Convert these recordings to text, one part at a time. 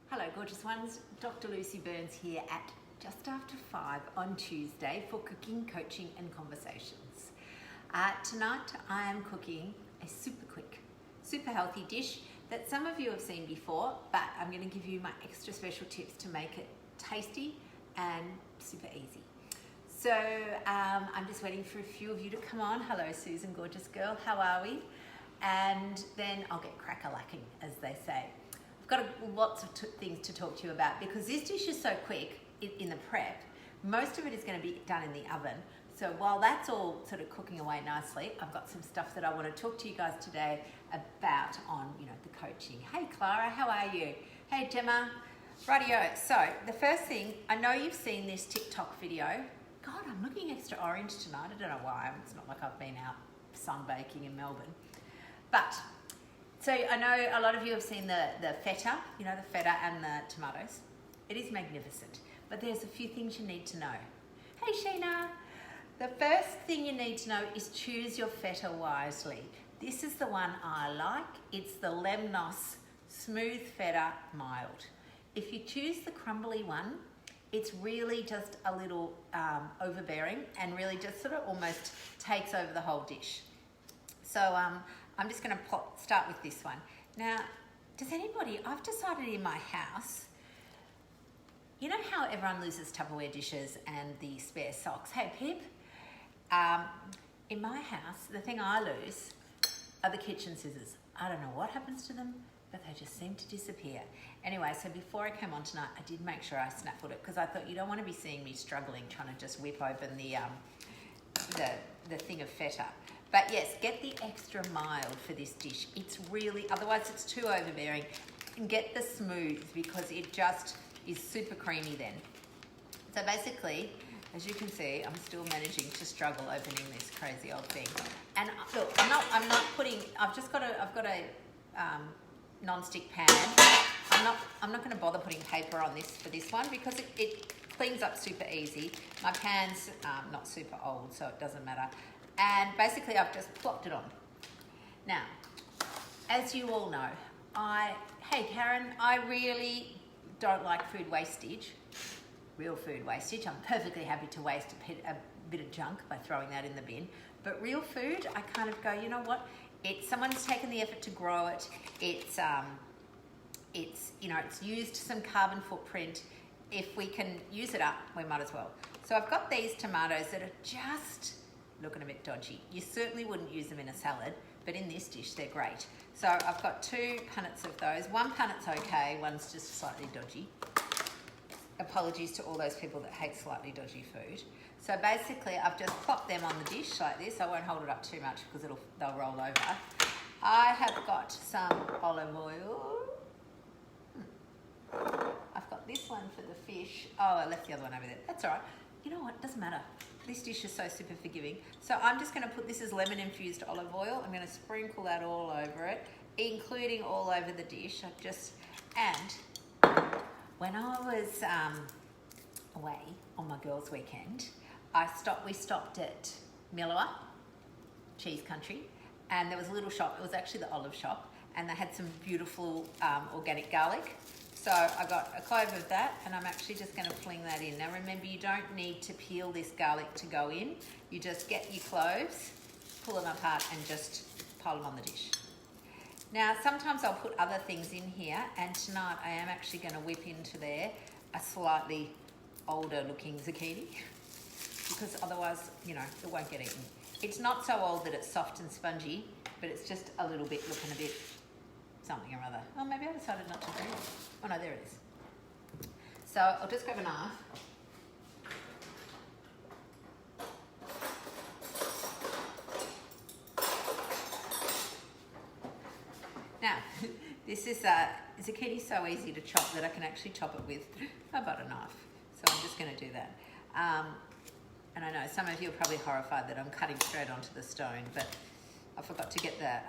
Hello gorgeous ones, Dr. Lucy Burns here at just after 5 on Tuesday for cooking, coaching and conversations. Tonight I am cooking a super quick, super healthy dish that some of you have seen before, but I'm going to give you my extra special tips to make it tasty and super easy. So I'm just waiting for a few of you to come on. Hello Susan, gorgeous girl, how are we? And then I'll get crack-a-lacking, as they say. I've got lots of things to talk to you about because this dish is so quick in the prep. Most of it is going to be done in the oven. So while that's all sort of cooking away nicely, I've got some stuff that I want to talk to you guys today about on, the coaching. Hey Clara, how are you? Hey Gemma. Rightio. So the first thing, I know you've seen this TikTok video. God, I'm looking extra orange tonight. I don't know why. It's not like I've been out sunbaking in Melbourne. But so I know a lot of you have seen the feta, the feta and the tomatoes. It is magnificent, but there's a few things you need to know. Hey Sheena, the first thing you need to know is choose your feta wisely. This is the one I like. It's the Lemnos Smooth Feta Mild. If you choose the crumbly one, it's really just a little overbearing and really just sort of almost takes over the whole dish. So I'm just going to start with this one. Now, I've decided in my house, you know how everyone loses Tupperware dishes and the spare socks? Hey Pip, in my house, the thing I lose are the kitchen scissors. I don't know what happens to them, but they just seem to disappear. Anyway, so before I came on tonight, I did make sure I snaffled it because I thought you don't want to be seeing me struggling trying to just whip open the thing of feta. But yes, get the extra mild for this dish. It's really, otherwise it's too overbearing. And get the smooth because it just is super creamy then. So basically, as you can see, I'm still managing to struggle opening this crazy old thing. And look, I'm not putting, I've got a non-stick pan. I'm not going to bother putting paper on this for this one because it cleans up super easy. My pan's not super old, so it doesn't matter. And basically I've just plopped it on. Now, as you all know, hey Karen, I really don't like food wastage, real food wastage. I'm perfectly happy to waste a bit of junk by throwing that in the bin. But real food, I kind of go, you know what? Someone's taken the effort to grow it. It's used some carbon footprint. If we can use it up, we might as well. So I've got these tomatoes that are just looking a bit dodgy. You certainly wouldn't use them in a salad, but in this dish they're great. So I've got 2 punnets of those. One punnet's okay, one's just slightly dodgy. Apologies to all those people that hate slightly dodgy food. So basically I've just plopped them on the dish like this. I won't hold it up too much because they'll roll over. I have got some olive oil. I've got this one for the fish. Oh, I left the other one over there. That's all right. You know what? It doesn't matter. This dish is so super forgiving. So I'm just going to put this as lemon infused olive oil. I'm going to sprinkle that all over it, including all over the dish. And when I was away on my girls' weekend, we stopped at Miloa, Cheese Country, and there was a little shop. It was actually the olive shop, and they had some beautiful organic garlic. So I got a clove of that and I'm actually just going to fling that in. Now remember, you don't need to peel this garlic to go in. You just get your cloves, pull them apart and just pile them on the dish. Now sometimes I'll put other things in here, and tonight I am actually going to whip into there a slightly older looking zucchini because otherwise, it won't get eaten. It's not so old that it's soft and spongy, but it's just a little bit looking a bit something or other. Oh, maybe I decided not to do it. Oh no, there it is. So I'll just grab a knife. Now, this is zucchini so easy to chop that I can actually chop it with a butter knife. So I'm just going to do that. And I know some of you are probably horrified that I'm cutting straight onto the stone, but I forgot to get the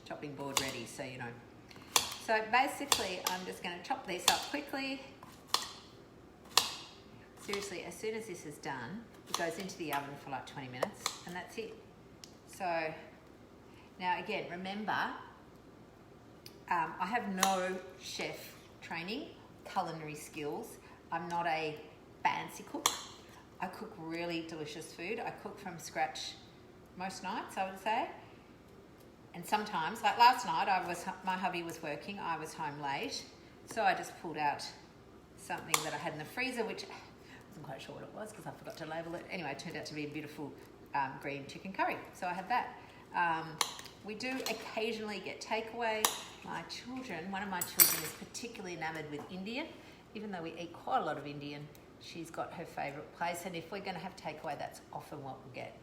chopping board ready, so you know. So basically I'm just going to chop this up quickly. Seriously, as soon as this is done, it goes into the oven for like 20 minutes and that's it. So now again, remember, I have no chef training, culinary skills. I'm not a fancy cook. I cook really delicious food. I cook from scratch most nights, I would say. And sometimes, like last night, my hubby was working, I was home late, so I just pulled out something that I had in the freezer, which I wasn't quite sure what it was because I forgot to label it. Anyway, it turned out to be a beautiful green chicken curry, so I had that. We do occasionally get takeaway. One of my children is particularly enamoured with Indian. Even though we eat quite a lot of Indian, she's got her favourite place, and if we're going to have takeaway, that's often what we'll get.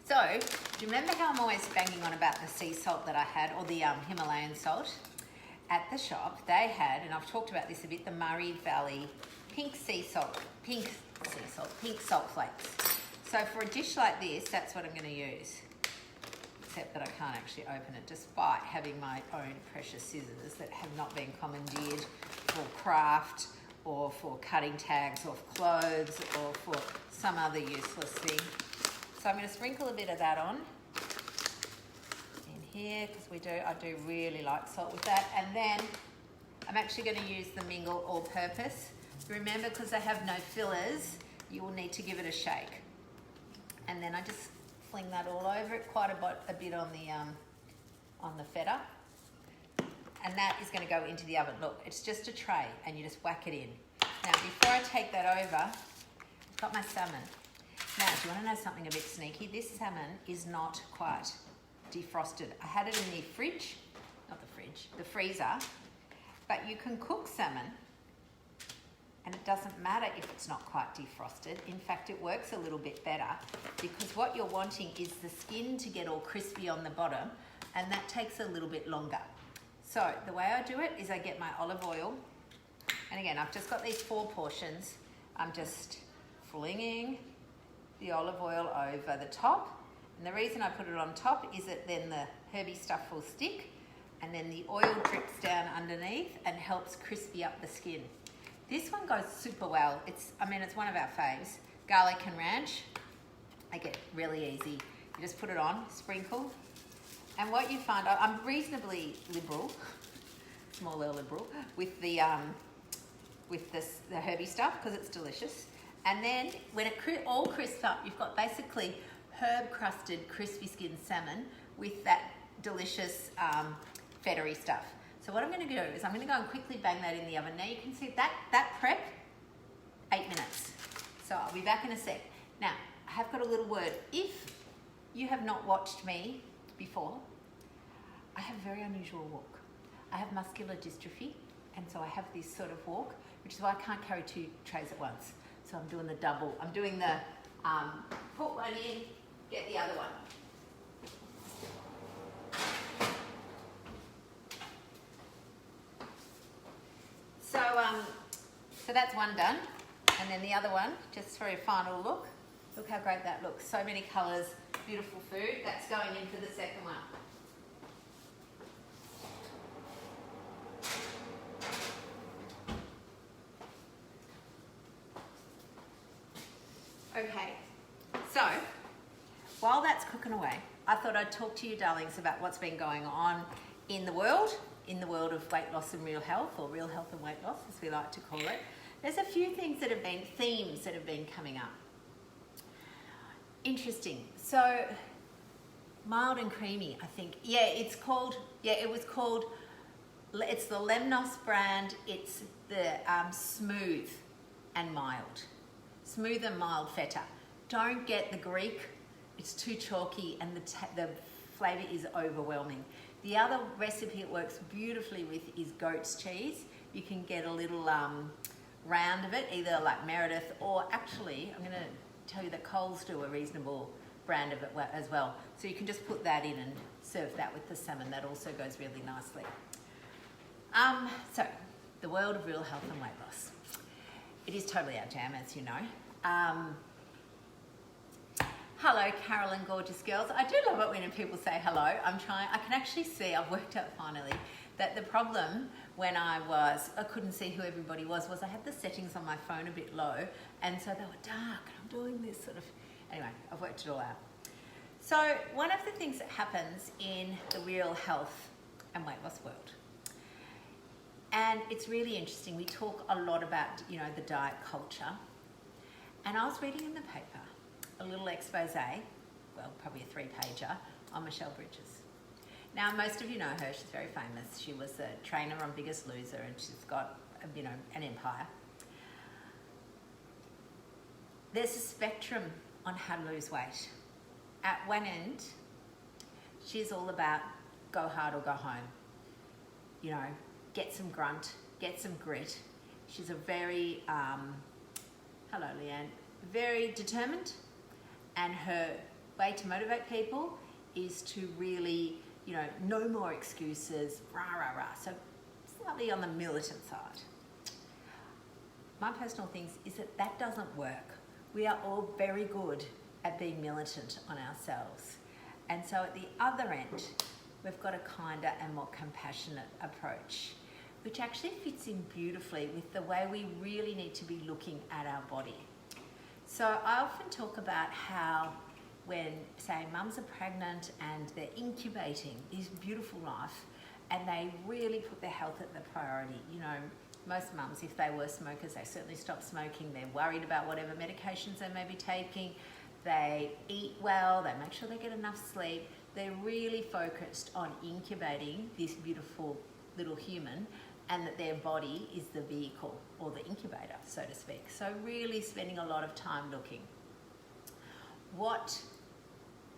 So, do you remember how I'm always banging on about the sea salt that I had, or the Himalayan salt? At the shop, they had, and I've talked about this a bit, the Murray Valley pink salt flakes. So for a dish like this, that's what I'm going to use. Except that I can't actually open it, despite having my own precious scissors that have not been commandeered for craft, or for cutting tags off clothes, or for some other useless thing. So I'm going to sprinkle a bit of that on in here, because I do really like salt with that. And then I'm actually going to use the Mingle all-purpose. Remember, because they have no fillers, you will need to give it a shake. And then I just fling that all over it, quite a bit on the feta. And that is going to go into the oven. Look, it's just a tray, and you just whack it in. Now, before I take that over, I've got my salmon. Now, do you want to know something a bit sneaky? This salmon is not quite defrosted. I had it in the fridge, the freezer, but you can cook salmon, and it doesn't matter if it's not quite defrosted. In fact, it works a little bit better, because what you're wanting is the skin to get all crispy on the bottom, and that takes a little bit longer. So the way I do it is I get my olive oil, and again, I've just got these 4 portions. I'm just flinging the olive oil over the top, and the reason I put it on top is that then the herby stuff will stick, and then the oil drips down underneath and helps crispy up the skin. This one goes super well. It's one of our faves. Garlic and ranch, make it really easy. You just put it on, sprinkle, and what you find, I'm reasonably liberal, small L liberal, with the herby stuff, because it's delicious. And then when it all crisps up, you've got basically herb-crusted, crispy skinned salmon with that delicious feta-y stuff. So what I'm going to do is I'm going to go and quickly bang that in the oven. Now you can see that prep, 8 minutes. So I'll be back in a sec. Now, I have got a little word. If you have not watched me before, I have a very unusual walk. I have muscular dystrophy, and so I have this sort of walk, which is why I can't carry 2 trays at once. So I'm doing the double. I'm doing the put one in, get the other one. So that's one done, and then the other one, just for a final look. Look how great that looks. So many colours, beautiful food. That's going in for the second one. Okay, so while that's cooking away, I thought I'd talk to you, darlings, about what's been going on in the world of weight loss and real health, or real health and weight loss, as we like to call it. There's a few things that have been, themes that have been coming up. Interesting. So, mild and creamy, I think. It's the Lemnos brand. It's the smooth and mild. Smooth and mild feta. Don't get the Greek. It's too chalky, and the flavour is overwhelming. The other recipe it works beautifully with is goat's cheese. You can get a little round of it, either like Meredith, or actually, I'm going to tell you that Coles do a reasonable brand of it as well. So you can just put that in and serve that with the salmon. That also goes really nicely. So, the world of real health and weight loss. It is totally our jam, as you know. Hello, Carolyn, gorgeous girls. I do love it when people say hello. I can actually see, I've worked out finally, that the problem when I couldn't see who everybody was I had the settings on my phone a bit low, and so they were dark, and I'm doing this sort of, anyway, I've worked it all out. So one of the things that happens in the real health and weight loss world, and And it's really interesting. We talk a lot about, you know, the diet culture. And I was reading in the paper a little expose, well, probably a 3-pager, on Michelle Bridges. Now, most of you know her. She's very famous. She was a trainer on Biggest Loser, and she's got, you know, an empire. There's a spectrum on how to lose weight. At one end, she's all about go hard or go home. You know, get some grunt, get some grit. She's a very, hello Leanne, very determined, and her way to motivate people is to really, you know, no more excuses, rah, rah, rah. So slightly on the militant side. My personal thing is that that doesn't work. We are all very good at being militant on ourselves. And so at the other end, we've got a kinder and more compassionate approach, which actually fits in beautifully with the way we really need to be looking at our body. So I often talk about how when, say, mums are pregnant and they're incubating this beautiful life and they really put their health at the priority. You know, most mums, if they were smokers, they certainly stop smoking. They're worried about whatever medications they may be taking. They eat well, they make sure they get enough sleep. They're really focused on incubating this beautiful little human, and that their body is the vehicle or the incubator, so to speak. So really spending a lot of time looking. What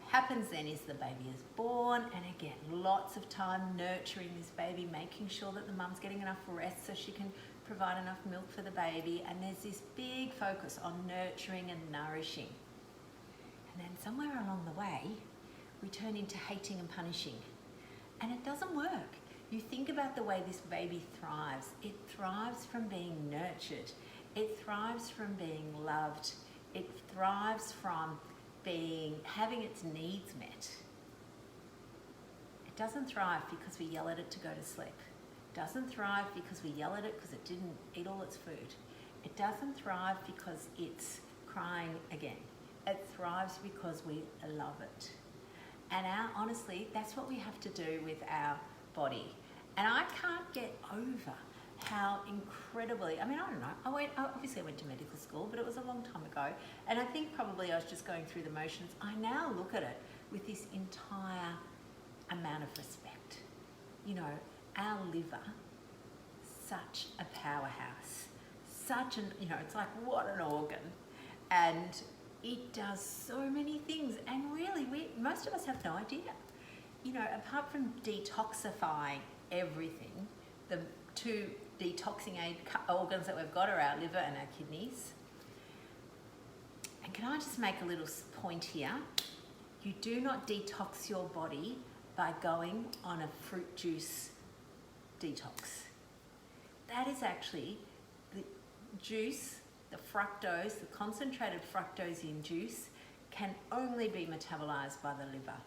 happens then is the baby is born, and again, lots of time nurturing this baby, making sure that the mum's getting enough rest so she can provide enough milk for the baby, and there's this big focus on nurturing and nourishing. And then somewhere along the way, we turn into hating and punishing, and it doesn't work. You think about the way this baby thrives. It thrives from being nurtured. It thrives from being loved. It thrives from having its needs met. It doesn't thrive because we yell at it to go to sleep. It doesn't thrive because we yell at it because it didn't eat all its food. It doesn't thrive because it's crying again. It thrives because we love it. And honestly, that's what we have to do with our body. And I can't get over how incredibly, I mean, I don't know, obviously I went to medical school, but it was a long time ago. And I think probably I was just going through the motions. I now look at it with this entire amount of respect. You know, our liver, such a powerhouse, such an, you know, it's like, what an organ. And it does so many things. And really, most of us have no idea. You know, apart from detoxifying everything, the two detoxing organs that we've got are our liver and our kidneys. And can I just make a little point here? You do not detox your body by going on a fruit juice detox. That is actually the juice, the fructose, the concentrated fructose in juice can only be metabolized by the liver.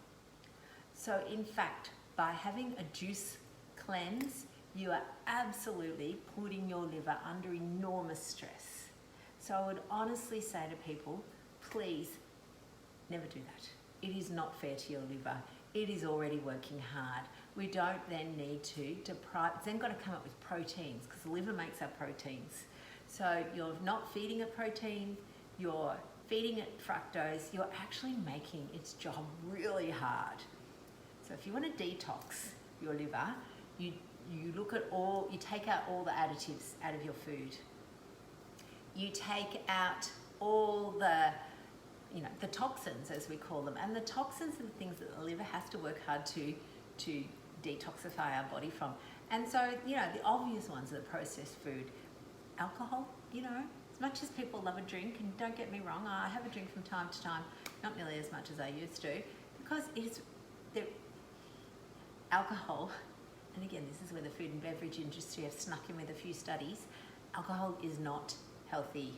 So in fact, by having a juice cleanse, you are absolutely putting your liver under enormous stress. So I would honestly say to people, please never do that. It is not fair to your liver. It is already working hard. We don't then need to deprive, it's then got to come up with proteins because the liver makes our proteins. So you're not feeding it protein, you're feeding it fructose, you're actually making its job really hard. So if you want to detox your liver, you look at you take out all the additives out of your food. You take out all the, you know, the toxins as we call them. And the toxins are the things that the liver has to work hard to detoxify our body from. And so, you know, the obvious ones are the processed food. Alcohol, you know, as much as people love a drink, and don't get me wrong, I have a drink from time to time, not nearly as much as I used to, because it's the alcohol. And again, this is where the food and beverage industry have snuck in with a few studies. Alcohol is not healthy.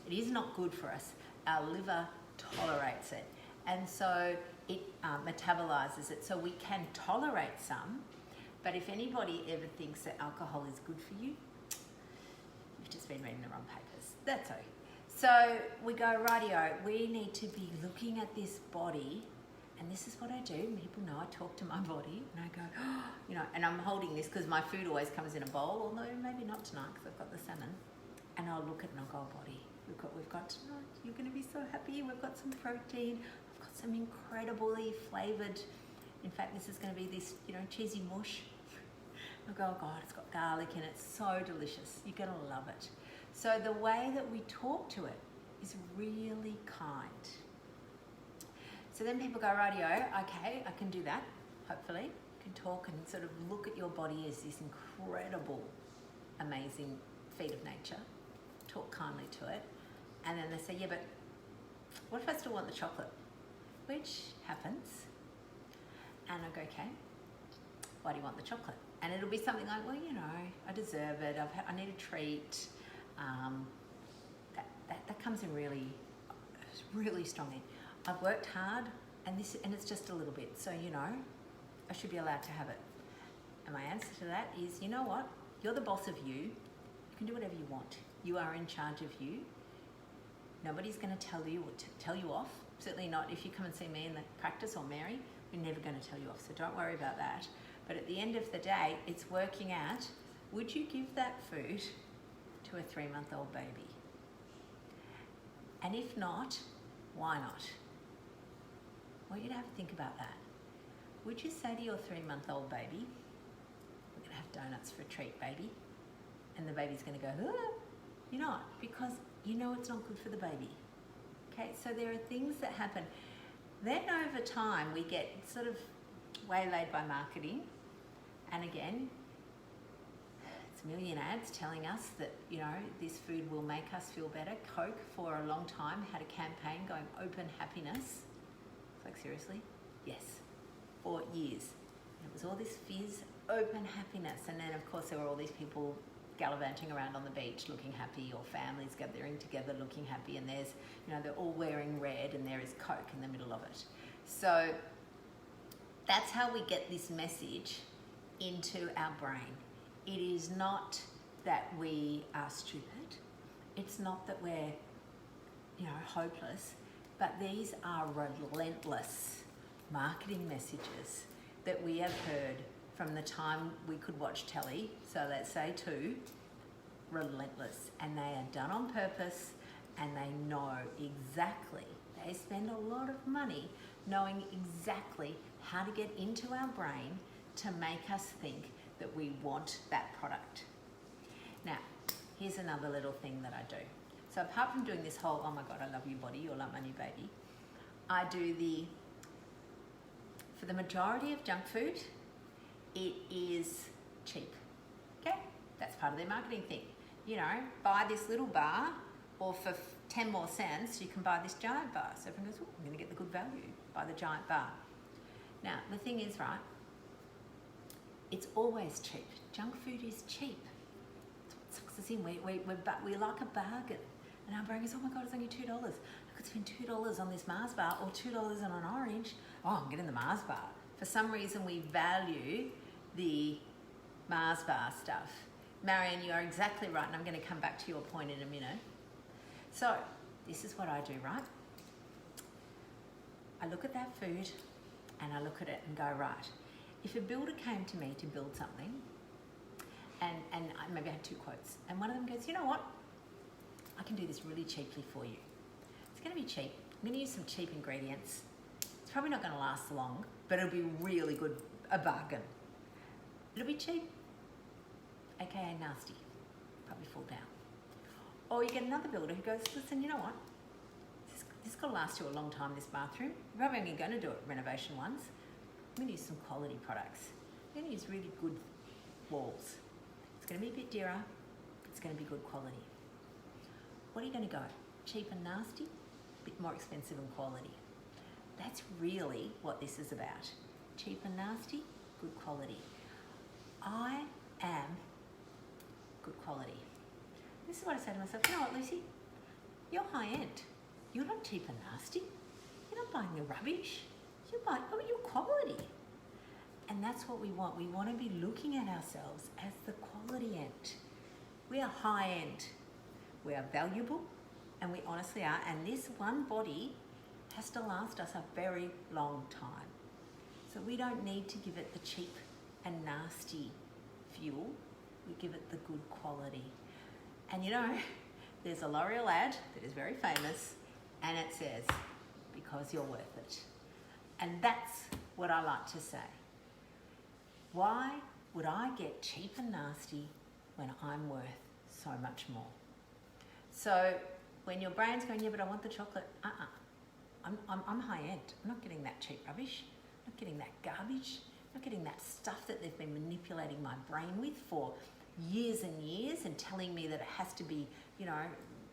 It is not good for us. Our liver tolerates it. And so it metabolizes it. So we can tolerate some, but if anybody ever thinks that alcohol is good for you, you've just been reading the wrong papers. That's okay. So we go, rightio, we need to be looking at this body And this is what I do. People know I talk to my body and I go, oh, you know, and I'm holding this because my food always comes in a bowl, although maybe not tonight because I've got the salmon. And I'll look at it and I'll go, body, look what we've got tonight. You're going to be so happy. We've got some protein. I've got some incredibly flavoured, in fact, this is going to be this, you know, cheesy mush. I'll go, oh God, it's got garlic in it. So delicious. You're going to love it. So the way that we talk to it is really kind. So then people go, rightio, okay, I can do that, hopefully. You can talk and sort of look at your body as this incredible, amazing feat of nature. Talk kindly to it. And then they say, yeah, but what if I still want the chocolate? Which happens. And I go, okay, why do you want the chocolate? And it'll be something like, well, you know, I deserve it. I need a treat. That comes in really, really strongly. I've worked hard, and it's just a little bit. So, you know, I should be allowed to have it. And my answer to that is, you know what? You're the boss of you. You can do whatever you want. You are in charge of you. Nobody's going to tell you off. Certainly not if you come and see me in the practice or Mary. We're never going to tell you off. So don't worry about that. But at the end of the day, it's working out, would you give that food to a 3-month-old baby? And if not, why not? I want you to have to think about that. Would you say to your 3-month-old baby, we're going to have donuts for a treat, baby? And the baby's going to go, oh. You're not, because you know it's not good for the baby. Okay, so there are things that happen. Then over time, we get sort of waylaid by marketing. And again, it's a million ads telling us that, you know, this food will make us feel better. Coke, for a long time, had a campaign going, open happiness. It's like, seriously? Yes. For years. And it was all this fizz, open happiness. And then, of course, there were all these people gallivanting around on the beach looking happy, or families gathering together looking happy. And there's, you know, they're all wearing red and there is Coke in the middle of it. So that's how we get this message into our brain. It is not that we are stupid. It's not that we're, you know, hopeless, but these are relentless marketing messages that we have heard from the time we could watch telly, so let's say 2, relentless. And they are done on purpose, and they know exactly, they spend a lot of money knowing exactly how to get into our brain to make us think that we want that product. Now, here's another little thing that I do. So apart from doing this whole, oh my God, I love you body, you're like my new baby, I do for the majority of junk food, it is cheap, okay? That's part of their marketing thing. You know, buy this little bar, or for 10 more cents, you can buy this giant bar. So everyone goes, oh, I'm gonna get the good value, buy the giant bar. Now, the thing is, right, it's always cheap. Junk food is cheap. That's what sucks us in. We like a bargain. And our brain goes, oh my God, it's only $2. I could spend $2 on this Mars bar, or $2 on an orange. Oh, I'm getting the Mars bar. For some reason, we value the Mars bar stuff. Marion, you are exactly right, and I'm going to come back to your point in a minute. So, this is what I do, right? I look at that food, and I look at it and go, right, if a builder came to me to build something, and maybe I had 2 quotes, and one of them goes, you know what? I can do this really cheaply for you. It's going to be cheap. I'm going to use some cheap ingredients. It's probably not going to last long, but it'll be really good, a bargain. It'll be cheap, aka nasty, probably fall down. Or you get another builder who goes, listen, you know what? This is going to last you a long time, this bathroom. You're probably only going to do it renovation once. I'm going to use some quality products. I'm going to use really good walls. It's going to be a bit dearer. It's going to be good quality. What are you going to go? Cheap and nasty? A bit more expensive and quality. That's really what this is about. Cheap and nasty, good quality. I am good quality. This is what I say to myself, you know what, Lucy? You're high end. You're not cheap and nasty. You're not buying the rubbish. You're buying, you're quality. And that's what we want. We want to be looking at ourselves as the quality end. We are high end. We are valuable, and we honestly are. And this one body has to last us a very long time. So we don't need to give it the cheap and nasty fuel. We give it the good quality. And you know, there's a L'Oreal ad that is very famous, and it says, because you're worth it. And that's what I like to say. Why would I get cheap and nasty when I'm worth so much more? So when your brain's going, yeah, but I want the chocolate, I'm high end. I'm not getting that cheap rubbish. I'm not getting that garbage. I'm not getting that stuff that they've been manipulating my brain with for years and years and telling me that it has to be, you know,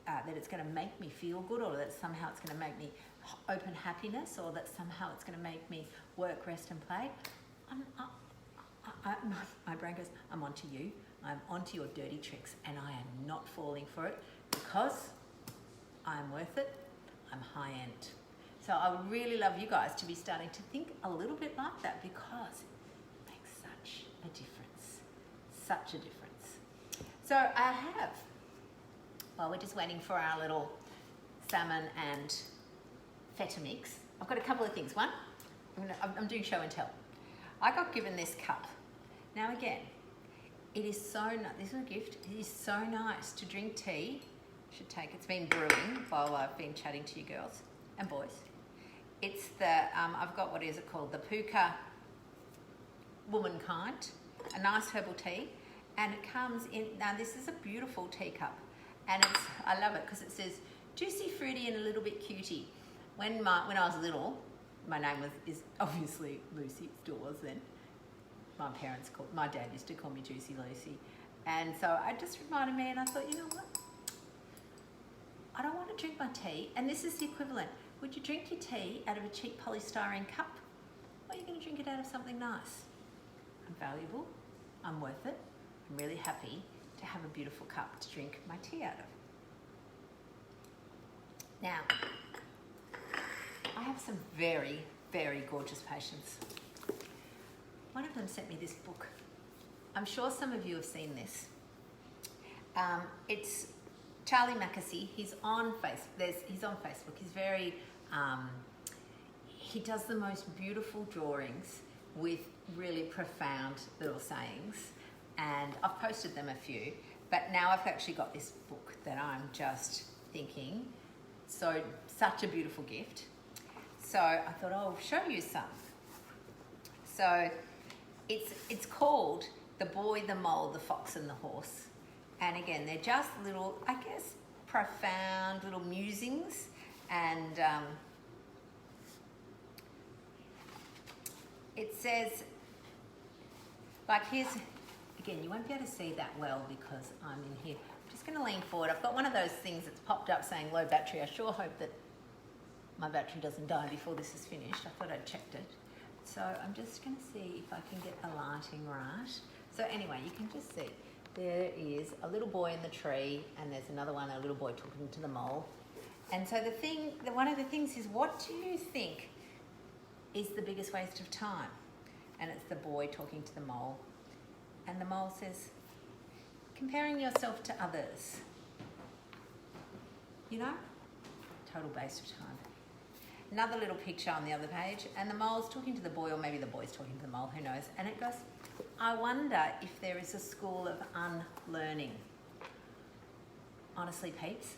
that it's going to make me feel good, or that somehow it's going to make me open happiness, or that somehow it's going to make me work, rest and play. My brain goes, I'm onto you. I'm onto your dirty tricks, and I am not falling for it because I'm worth it. I'm high end. So I would really love you guys to be starting to think a little bit like that, because it makes such a difference. Such a difference. So I have, while we're just waiting for our little salmon and feta mix, I've got a couple of things. One, I'm doing show and tell. I got given this cup. Now again, it is so nice. This is a gift. It is so nice to drink tea. Should take. It's been brewing while I've been chatting to you girls and boys. It's the I've got, what is it called? The Puka Womankind, a nice herbal tea, and it comes in. Now this is a beautiful teacup, and I love it because it says juicy, fruity, and a little bit cutie. When I was little, my name is obviously Lucy. Still was then. My dad used to call me Juicy Lucy. And so it just reminded me, and I thought, you know what? I don't want to drink my tea. And this is the equivalent. Would you drink your tea out of a cheap polystyrene cup? Or are you going to drink it out of something nice? I'm valuable. I'm worth it. I'm really happy to have a beautiful cup to drink my tea out of. Now, I have some very, very gorgeous patients. One of them sent me this book. I'm sure some of you have seen this. It's Charlie Mackesy. He's on Facebook. He's on Facebook. He's very, he does the most beautiful drawings with really profound little sayings. And I've posted them a few, but now I've actually got this book that I'm just thinking, such a beautiful gift. So I thought I'll show you some. So it's called The Boy, the Mole, the Fox and the Horse. And again, they're just little, I guess, profound little musings. And it says, like here's, again, you won't be able to see that well because I'm in here. I'm just going to lean forward. I've got one of those things that's popped up saying low battery. I sure hope that my battery doesn't die before this is finished. I thought I'd checked it. So I'm just going to see if I can get the lighting right. So anyway, you can just see there is a little boy in the tree, and there's another one, a little boy talking to the mole. And so one of the things is, what do you think is the biggest waste of time? And it's the boy talking to the mole. And the mole says, comparing yourself to others. You know, total waste of time. Another little picture on the other page, and the mole's talking to the boy, or maybe the boy's talking to the mole, who knows. And it goes, I wonder if there is a school of unlearning. Honestly, peeps,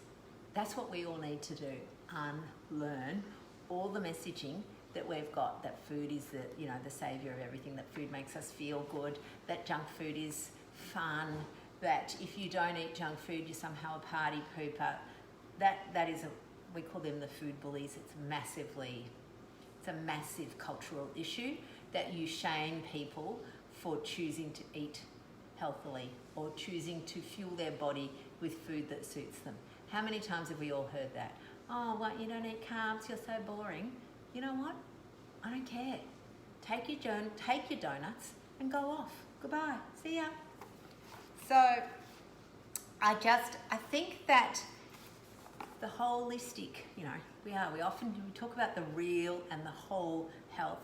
that's what we all need to do. Unlearn all the messaging that we've got, that food is the saviour of everything, that food makes us feel good, that junk food is fun, that if you don't eat junk food, you're somehow a party pooper. That is we call them the food bullies. It's a massive cultural issue that you shame people for choosing to eat healthily or choosing to fuel their body with food that suits them. How many times have we all heard that? Oh, well, you don't eat carbs, you're so boring. You know what? I don't care. Take your donuts and go off. Goodbye. See ya. So I think that the holistic, we talk about the real and the whole health.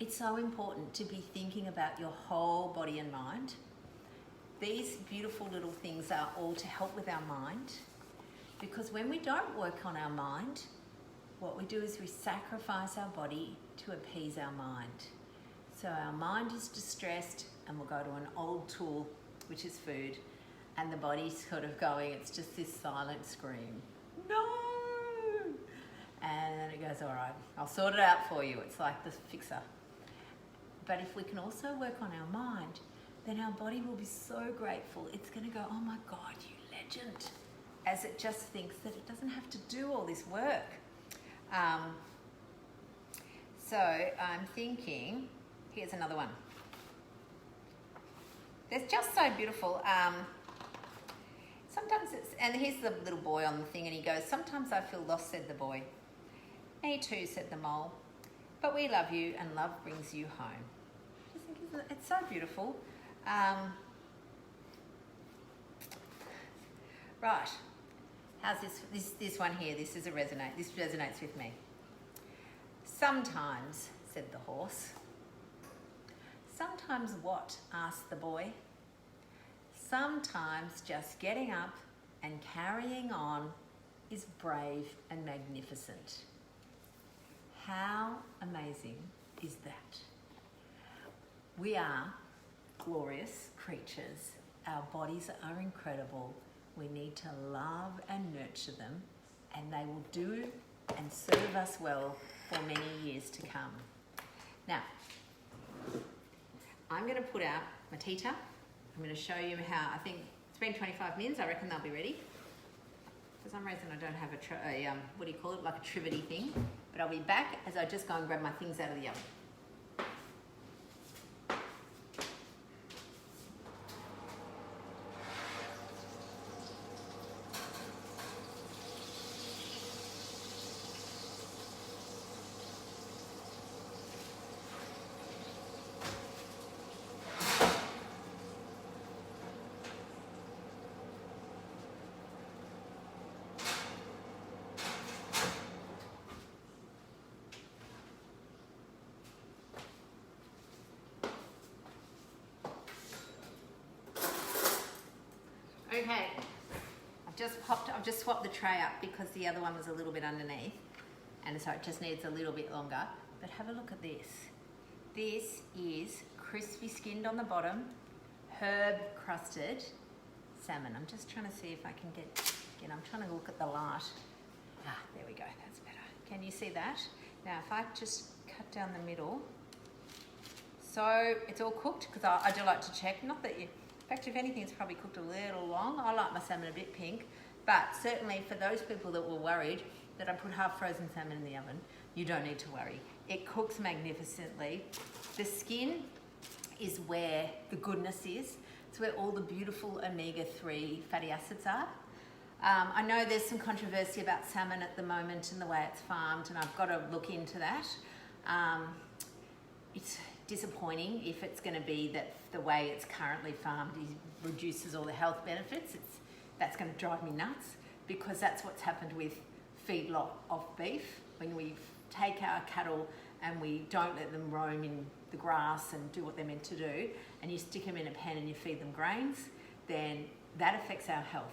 It's so important to be thinking about your whole body and mind. These beautiful little things are all to help with our mind, because when we don't work on our mind, what we do is we sacrifice our body to appease our mind. So our mind is distressed and we'll go to an old tool, which is food, and the body's sort of going, it's just this silent scream, no! And then it goes, all right, I'll sort it out for you. It's like the fixer. But if we can also work on our mind, then our body will be so grateful. It's going to go, oh my God, you legend, as it just thinks that it doesn't have to do all this work. So I'm thinking, here's another one. They're just so beautiful. Sometimes it's, and here's the little boy on the thing, and he goes, sometimes I feel lost, said the boy. Me too, said the mole. But we love you, and love brings you home. I just think it's so beautiful. Right, how's this one here? This resonates with me. Sometimes, said the horse. Sometimes what? Asked the boy. Sometimes just getting up and carrying on is brave and magnificent. How amazing is that? We are glorious creatures. Our bodies are incredible. We need to love and nurture them, and they will do and serve us well for many years to come. Now, I'm going to put out my tita. I'm going to show you how, I think it's been 25 minutes. I reckon they'll be ready. For some reason, I don't have what do you call it, like a trivety thing. But I'll be back as I just go and grab my things out of the oven. Okay, I've just swapped the tray up because the other one was a little bit underneath, and so it just needs a little bit longer. But have a look at this. This is crispy skinned on the bottom, herb crusted salmon. I'm just trying to see if I can get, again, I'm trying to look at the light. Ah, there we go, that's better. Can you see that? Now if I just cut down the middle, so it's all cooked, because I do like to check, not that you, in fact, if anything, it's probably cooked a little long. I like my salmon a bit pink, but certainly for those people that were worried that I put half frozen salmon in the oven, you don't need to worry. It cooks magnificently. The skin is where the goodness is. It's where all the beautiful omega-3 fatty acids are. I know there's some controversy about salmon at the moment and the way it's farmed, and I've got to look into that. It's disappointing if it's going to be that the way it's currently farmed reduces all the health benefits. That's going to drive me nuts, because that's what's happened with feedlot of beef. When we take our cattle and we don't let them roam in the grass and do what they're meant to do, and you stick them in a pen and you feed them grains, then that affects our health.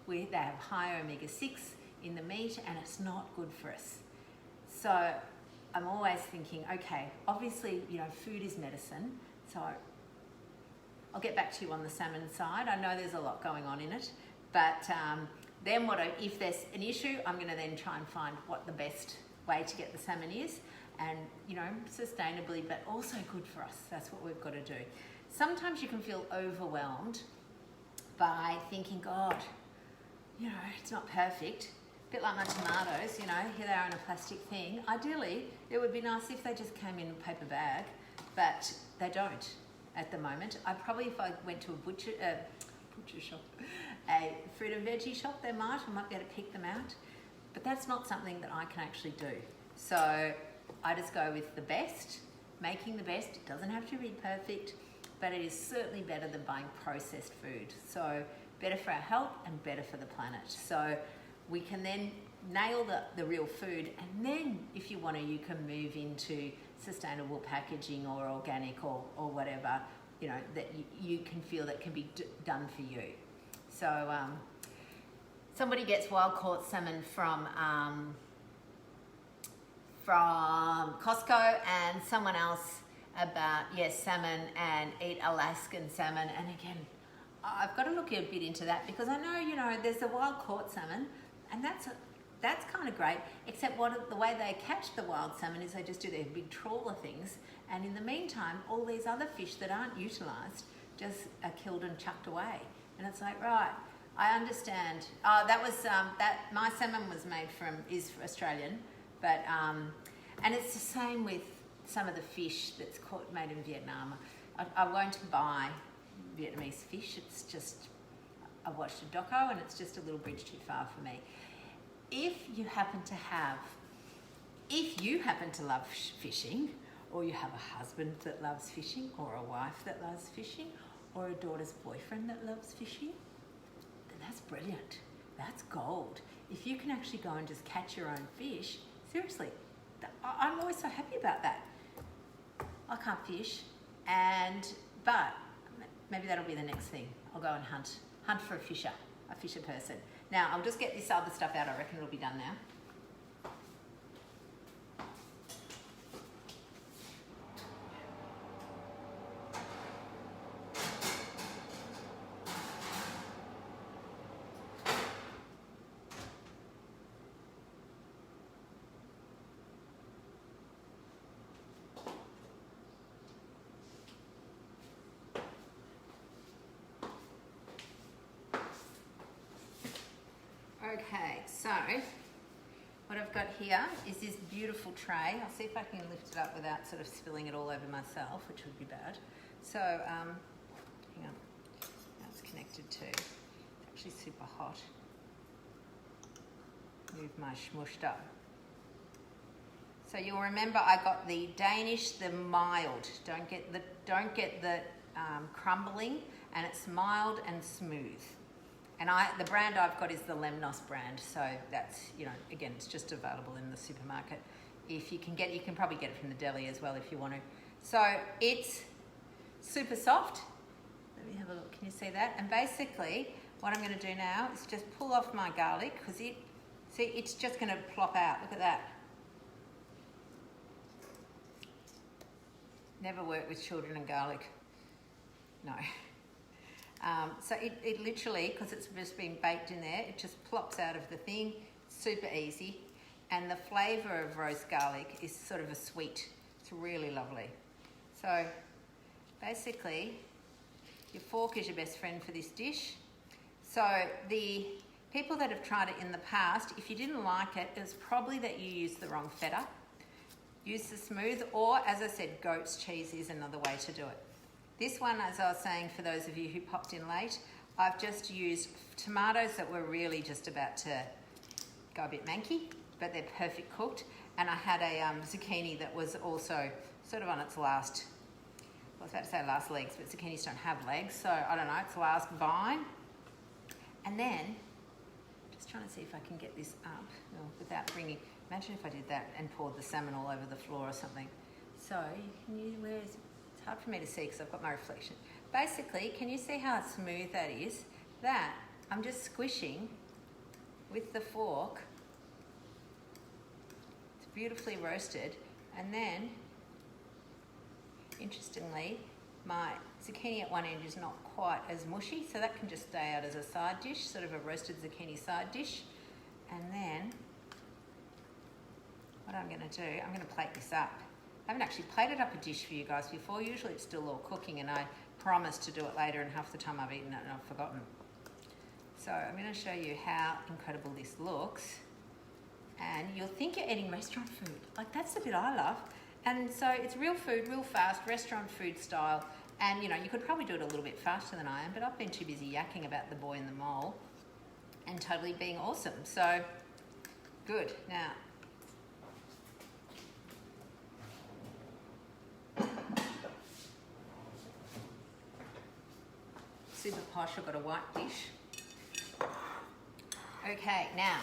They have high omega-6 in the meat, and it's not good for us. So I'm always thinking, okay, obviously, food is medicine, so I'll get back to you on the salmon side. I know there's a lot going on in it, but then if there's an issue, I'm going to then try and find what the best way to get the salmon is, and sustainably, but also good for us. That's what we've got to do. Sometimes you can feel overwhelmed by thinking, God, it's not perfect. A bit like my tomatoes, here they are in a plastic thing. Ideally, it would be nice if they just came in a paper bag, but they don't at the moment. If I went to a butcher shop, a fruit and veggie shop, I might be able to pick them out, but that's not something that I can actually do. So I just go with the best, making the best. It doesn't have to be perfect, but it is certainly better than buying processed food. So better for our health and better for the planet. So we can then nail the real food, and then if you want to, you can move into sustainable packaging or organic or whatever, that you can feel that can be done for you. So somebody gets wild caught salmon from from Costco, and someone else about, yes, salmon, and eat Alaskan salmon. And again, I've got to look a bit into that, because I know, you know, there's the wild caught salmon, and that's kind of great, except the way they catch the wild salmon is they just do their big trawler things, and in the meantime, all these other fish that aren't utilised just are killed and chucked away. And it's like, right, I understand. That was my salmon was is Australian, but and it's the same with some of the fish that's made in Vietnam. I won't buy Vietnamese fish. It's just, I've watched a doco and it's just a little bridge too far for me. If you happen to love fishing, or you have a husband that loves fishing, or a wife that loves fishing, or a daughter's boyfriend that loves fishing, then that's brilliant. That's gold. If you can actually go and just catch your own fish, seriously, I'm always so happy about that. I can't fish, but maybe that'll be the next thing. I'll go and hunt for a fisher person. Now, I'll just get this other stuff out. I reckon it'll be done now. Okay, so what I've got here is this beautiful tray. I'll see if I can lift it up without sort of spilling it all over myself, which would be bad. So, hang on, that's connected to, it's actually super hot. Move my smushed up. So you'll remember I got the Danish, the mild. Don't get the crumbling, and it's mild and smooth. And the brand I've got is the Lemnos brand, so that's, you know, again, it's just available in the supermarket. If you can you can probably get it from the deli as well if you want to. So it's super soft. Let me have a look, can you see that? And basically, what I'm going to do now is just pull off my garlic, because it's just going to plop out. Look at that. Never worked with children and garlic. No. So it literally, because it's just been baked in there, it just plops out of the thing. Super easy. And the flavour of roast garlic is sort of a sweet. It's really lovely. So basically, your fork is your best friend for this dish. So the people that have tried it in the past, if you didn't like it, it was probably that you used the wrong feta. Use the smooth, or as I said, goat's cheese is another way to do it. This one, as I was saying, for those of you who popped in late, I've just used tomatoes that were really just about to go a bit manky, but they're perfect cooked. And I had a zucchini that was also sort of on its last, I was about to say last legs, but zucchinis don't have legs, so I don't know, its last vine. And then, just trying to see if I can get this up without bringing, imagine if I did that and poured the salmon all over the floor or something. So, it's hard for me to see because I've got my reflection. Basically, can you see how smooth that is? That, I'm just squishing with the fork. It's beautifully roasted. And then, interestingly, my zucchini at one end is not quite as mushy, so that can just stay out as a side dish, sort of a roasted zucchini side dish. And then, what I'm going to do, I'm going to plate this up. I haven't actually plated up a dish for you guys before. Usually it's still all cooking, and I promised to do it later, and half the time I've eaten it and I've forgotten. So I'm going to show you how incredible this looks. And you'll think you're eating restaurant food. Like, that's the bit I love. And so it's real food, real fast, restaurant food style. And, you know, you could probably do it a little bit faster than I am, but I've been too busy yakking about the boy in the mole and totally being awesome. So, good. Now, super posh, I've got a white dish. Okay, now,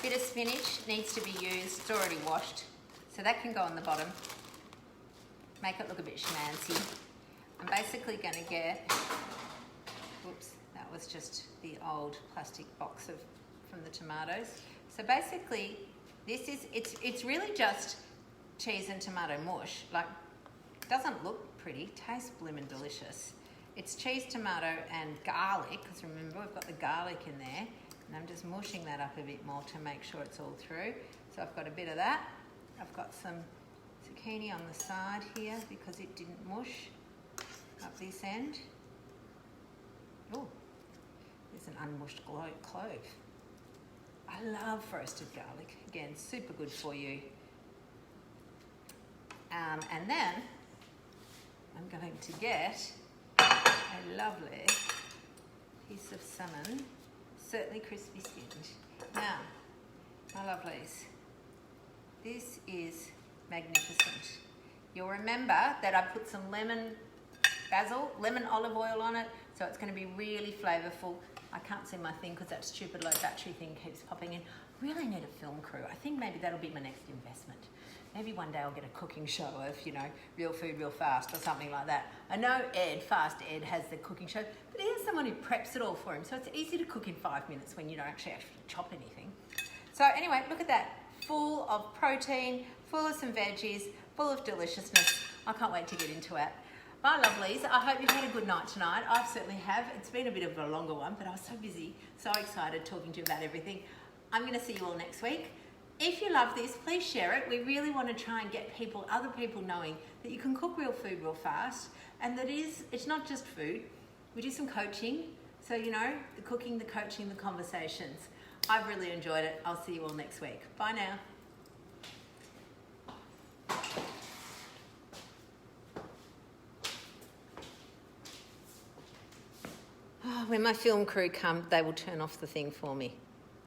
bit of spinach needs to be used, it's already washed, so that can go on the bottom. Make it look a bit schmancy. I'm basically going to get, whoops, that was just the old plastic box from the tomatoes. So basically, it's really just cheese and tomato mush. Like, doesn't look pretty, tastes blooming delicious. It's cheese, tomato, and garlic, because remember, we've got the garlic in there, and I'm just mushing that up a bit more to make sure it's all through. So I've got a bit of that. I've got some zucchini on the side here because it didn't mush up this end. Oh, there's an unmushed clove. I love roasted garlic. Again, super good for you. And then I'm going to get a lovely piece of salmon, certainly crispy skinned. Now, my lovelies, this is magnificent. You'll remember that I put some lemon olive oil on it, so it's going to be really flavourful. I can't see my thing because that stupid low battery thing keeps popping in. Really need a film crew. I think maybe that'll be my next investment. Maybe one day I'll get a cooking show of, real food, real fast or something like that. I know Fast Ed has the cooking show, but he has someone who preps it all for him. So it's easy to cook in 5 minutes when you don't actually chop anything. So anyway, look at that. Full of protein, full of some veggies, full of deliciousness. I can't wait to get into it. My lovelies, I hope you've had a good night tonight. I certainly have. It's been a bit of a longer one, but I was so busy, so excited talking to you about everything. I'm going to see you all next week. If you love this, please share it. We really want to try and get other people knowing that you can cook real food real fast, and that it's not just food. We do some coaching, so the cooking, the coaching, the conversations. I've really enjoyed it. I'll see you all next week. Bye now. When my film crew come, they will turn off the thing for me.